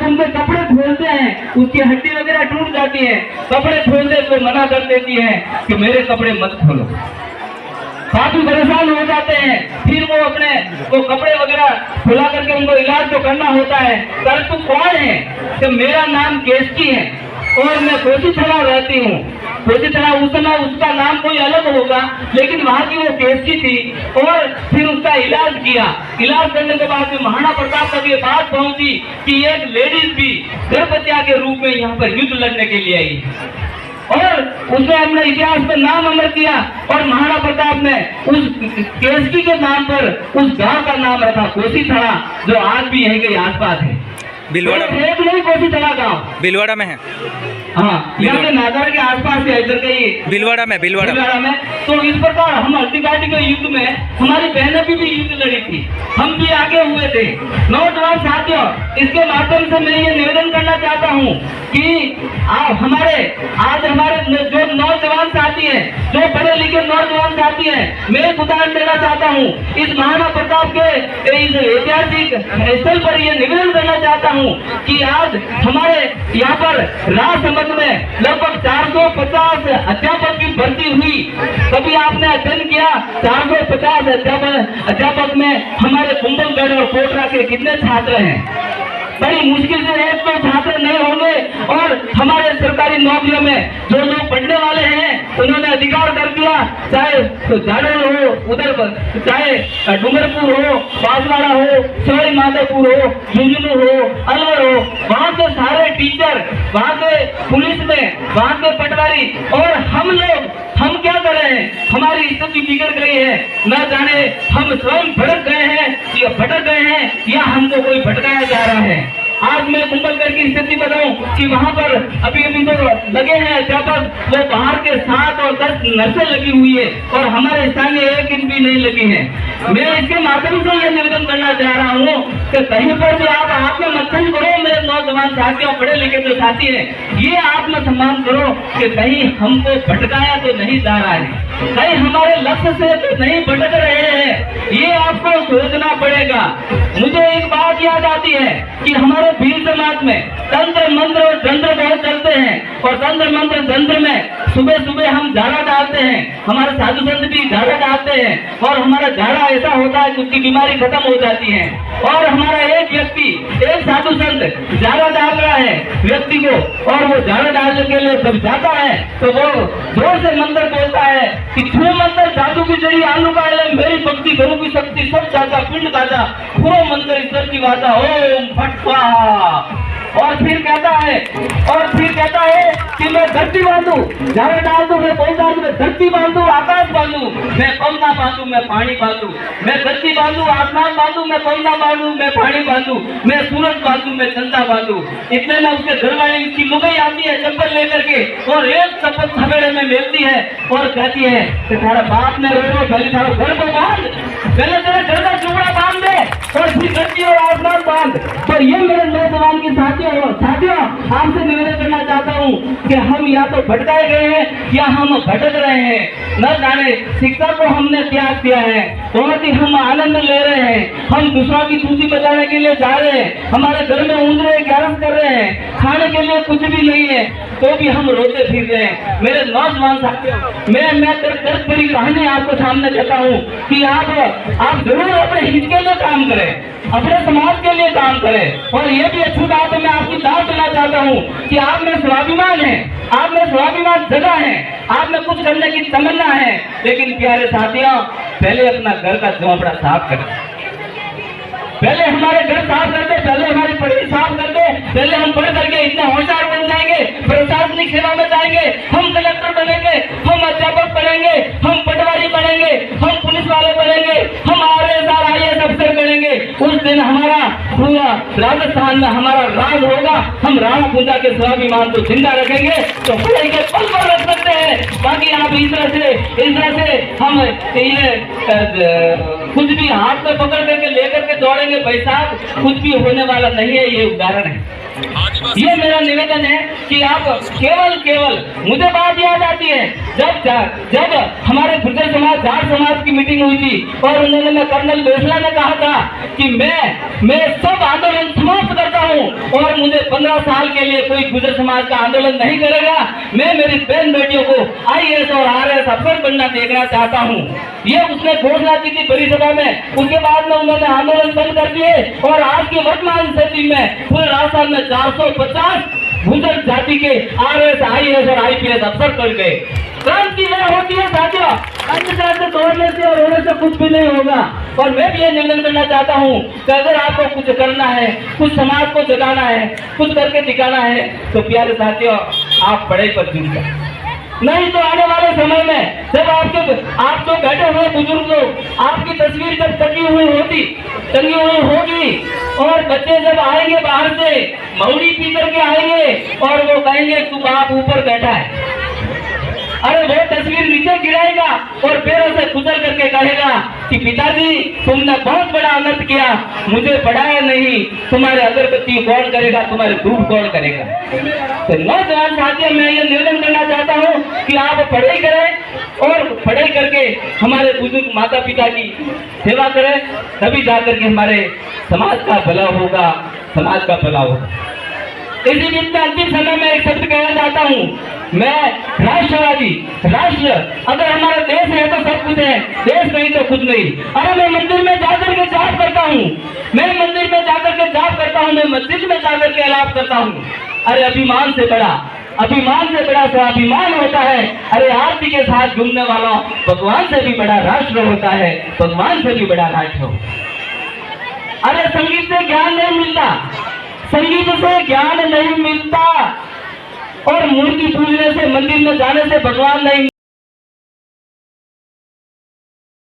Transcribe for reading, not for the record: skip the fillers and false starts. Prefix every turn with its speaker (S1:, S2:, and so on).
S1: जब उनके कपड़े खोलते हैं उसकी हड्डी वगैरह टूट जाती है, कपड़े खोलते तो मना कर देती है कि मेरे कपड़े मत खोलो। साधु परेशान हो जाते हैं, फिर वो अपने वो कपड़े वगैरह खुला करके उनको इलाज तो करना होता है। परंतु कौन है कि मेरा नाम केसकी है और मैं कोसीथड़ा रहती हूँ। कोसीथड़ा उस समय उसका नाम कोई अलग होगा, लेकिन वहाँ की वो केसकी थी और फिर उसका इलाज किया। इलाज करने के बाद में महाराणा प्रताप तक ये बात पहुंची कि एक लेडीज भी गर्भवती के रूप में यहाँ पर युद्ध लड़ने के लिए आई और उसने अपने इतिहास में नाम अमर किया। और महाराणा प्रताप ने उस केसकी के नाम पर उस गांव का नाम रखा कोसीथड़ा, जो आज भी यहीं के आसपास है।
S2: भीलवाड़ा में
S1: एक नहीं कोसीथड़ा गांव
S2: भीलवाड़ा में है।
S1: हाँ, यहाँ के नागौर के आसपास है, इधर के
S2: भीलवाड़ा में
S1: तो इस प्रकार हम हल्दी घाटी के युद्ध में हमारी बहनें भी युद्ध लड़ी थी, हम भी आगे हुए थे। नौजवान साथियों, इसके माध्यम से मैं ये निवेदन करना चाहता हूँ कि हमारे जो नौजवान साथी हैं, जो पढ़े लिखे नौजवान साथी हैं, मैं एक उदाहरण देना चाहता हूँ। इस महाराणा प्रताप के इस ऐतिहासिक स्थल पर यह निवेदन करना चाहता हूँ कि आज हमारे यहाँ पर राजसमंद में लगभग 450 अध्यापक की भर्ती हुई। कभी आपने अध्ययन किया 450 अध्यापक में हमारे कुंभलगढ़ और कोटरा के कितने छात्र हैं? बड़ी मुश्किल से एक तो छात्र नहीं होंगे। और हमारे सरकारी नौकरियों में जो लोग पढ़ने वाले हैं उन्होंने अधिकार कर दिया, चाहे तो झाड़ल हो, उधर चाहे डूंगरपुर हो, बांसवाड़ा हो, सवाई माधोपुर हो, झुंझुनू हो, अलवर हो, वहाँ के सारे टीचर, वहाँ के पुलिस में, वहाँ के पटवारी, और हम क्या कर रहे हैं? हमारी स्थिति बिगड़ गई है, न जाने हम स्वयं भटक गए हैं या हमको कोई भटकाया जा रहा है। आज मैं कुंभलगढ़ की स्थिति बताऊं कि वहाँ पर अभी तो लगे हैं अध्यापक, वो बाहर के 7 और 10 नर्सें लगी हुई है और हमारे स्थानीय एक दिन भी नहीं लगी है। मैं इसके माध्यम से ये निवेदन करना चाह रहा हूँ कि कहीं पर भी आप आत्ममंथन करो, मेरे नौजवान साथियों, पढ़े लिखे जो साथी हैं, ये आत्मसम्मान करो कि कहीं हमको भटकाया तो नहीं जा रहा है, कहीं हमारे लक्ष्य से तो नहीं भटक रहे हैं, ये आपको सोचना पड़ेगा। मुझे एक बात याद आती है कि हमारे भील समाज में तंत्र मंत्र और तंत्र बहुत चलते हैं और तंत्र मंत्र तंत्र में सुबह सुबह हम झाड़ा डालते हैं, हमारे साधु संत भी झाड़ा डालते हैं और हमारा झाड़ा ऐसा होता है कि उसकी बीमारी खत्म हो जाती है। और हमारा एक व्यक्ति, एक साधु संत झाड़ा डाल रहा है व्यक्ति को, और वो झाड़ा डालने के लिए जब जाता है तो वो जोर से मंत्र बोलता है कि छू मंत्र साधु की जड़ी आलू का इलम, मेरी भक्ति गुरु की शक्ति सब जाता पिंड गाजा, खूब मंत्र ईश्वर की वाचा, ओम फट स्वाहा। और फिर कहता है कि मैं धरती बांधू, झाड़ा डाल दूं, मैं बोलता हूँ मैं धरती बांधू, आकाश बांधू, मैं पौधा बांधू, मैं पानी बांधू, मैं धरती बांधू, आसमान बांधू, मैं पौधा बांधू, मैं पानी बांधू, मैं सूरज बांधू, मैं चंदा बांधू। इतने में उसके घर वाले की लुगाई आती है चप्पल लेकर के और एक चप्पल थपेड़े में मिलती है और कहती है कि थारा बाप ने रो, पहले थारा घर को बांध, पहले तेरे घर का चुपड़ा बांध दे और फिर धरती और आसमान बांध। तो ये मेरे नौजवान की साथियों, आपसे निवेदन करना चाहता हूँ कि हम या तो भटकाए गए हैं या हम भटक रहे हैं, न जाने शिक्षा को हमने त्याग दिया है, बहुत ही हम आनंद ले रहे हैं, हम दूसरों की सूची बचाने के लिए जा रहे हैं, हमारे घर में ऊँधरे ग्यारस कर रहे हैं, खाने के लिए कुछ भी नहीं है तो भी हम रोते फिर रहे हैं। मेरे नौजवान साथियों, मैं दर्द भरी कहानी आपको सामने कहता हूँ कि आप जरूर अपने हित के लिए काम करें, अपने समाज के लिए काम करें। और ये भी अच्छी बात है, मैं आपकी दाद देना चाहता हूँ कि आप में स्वाभिमान है, आप में स्वाभिमान जगह है, आप में कुछ करने की तमन्ना है, लेकिन प्यारे साथियों, पहले अपना घर का झोंपड़ा साफ करें, पहले हमारे घर साफ करते, पहले हमारी पढ़ाई साफ करते, पहले हम पढ़ करके इतने होशियार बन जाएंगे, प्रशासनिक सेवा में जाएंगे, हम कलेक्टर बनेंगे, हम अध्यापक बनेंगे, हम पटवारी बनेंगे, हम पुलिस वाले बनेंगे, हम IAS अफसर बनेंगे। उस दिन हमारा पूरा राजस्थान में हमारा राज होगा, हम राणा पूजा के स्वाभिमान को जिंदा रखेंगे। तो पढ़ाई के पल पर रख सकते हैं, बाकी आप इस तरह से हम ये कुछ भी हाथ में पकड़ करके लेकर के दौड़ेंगे, पैसा कुछ भी होने वाला नहीं है। ये उदाहरण है, ये मेरा निवेदन है कि आप केवल मुझे बात याद आती है जब हमारे गुर्जर समाज, जाट समाज की मीटिंग हुई थी और उन्होंने कर्नल बेसला ने कहा था कि मैं सब आंदोलन समाप्त करता हूं और मुझे 15 साल के लिए कोई गुजर समाज का आंदोलन नहीं करेगा। मैं मेरी बहन बेटियों को IAS और RAS अफसर बनना देखना चाहता हूँ। ये उसने घोषणा की थी बड़ी सभा में, उसके बाद में उन्होंने आंदोलन बंद कर दिए और आज की वर्तमान स्थिति में पूरे राजस्थान में 450 गुजर जाति के RAS, IAS और IPS अफसर कर गए। क्रांति वह होती है साथियों, अंधकार से दौड़ने से और होने से कुछ भी नहीं होगा। और मैं भी ये निवेदन करना चाहता हूँ कि अगर आपको कुछ करना है, कुछ समाज को जगाना है, कुछ करके दिखाना है, तो प्यारे साथियों आप पढ़ाई पर जुट जाए। नहीं तो आने वाले समय में जब आप जो बैठे हुए बुजुर्ग लोग, आपकी तस्वीर जब टंगी हुई होगी और बच्चे जब आएंगे बाहर से महुड़ी पी करके आएंगे और वो कहेंगे तू बाप ऊपर बैठा है, अरे वो तस्वीर नीचे गिराएगा और पैरों से खुजल करके कहेगा कि पिताजी तुमने बहुत बड़ा अनर्थ किया, मुझे पढ़ाया नहीं, तुम्हारे अगरबत्ती कौन करेगा, तुम्हारे धूप कौन करेगा। तो नौजवान साथियों मैं ये निवेदन करना चाहता हूँ कि आप पढ़ाई करें और पढ़ाई करके हमारे बुजुर्ग माता पिता की सेवा करें, तभी जाकर के हमारे समाज का भला होगा, समाज का भला होगा। इसी बीच में अंतिम समय में एक शब्द कहना चाहता हूँ, मैं राष्ट्रवादी, राष्ट्र अगर हमारा देश है तो सब कुछ है, देश नहीं तो कुछ नहीं। अरे मैं मंदिर में जाकर के जाप करता हूँ, मैं मंदिर में जाकर के जाप करता हूँ, मैं मस्जिद में जाकर के अलाप करता हूँ। अरे अभिमान से बड़ा स्वाभिमान होता है। अरे आरती के साथ घूमने वाला भगवान से भी बड़ा राष्ट्र होता है, भगवान से भी बड़ा राष्ट्र हो। अरे संगीत से ज्ञान नहीं मिलता, संगीत से ज्ञान नहीं मिलता और मूर्ति पूजने से, मंदिर में जाने से भगवान नहीं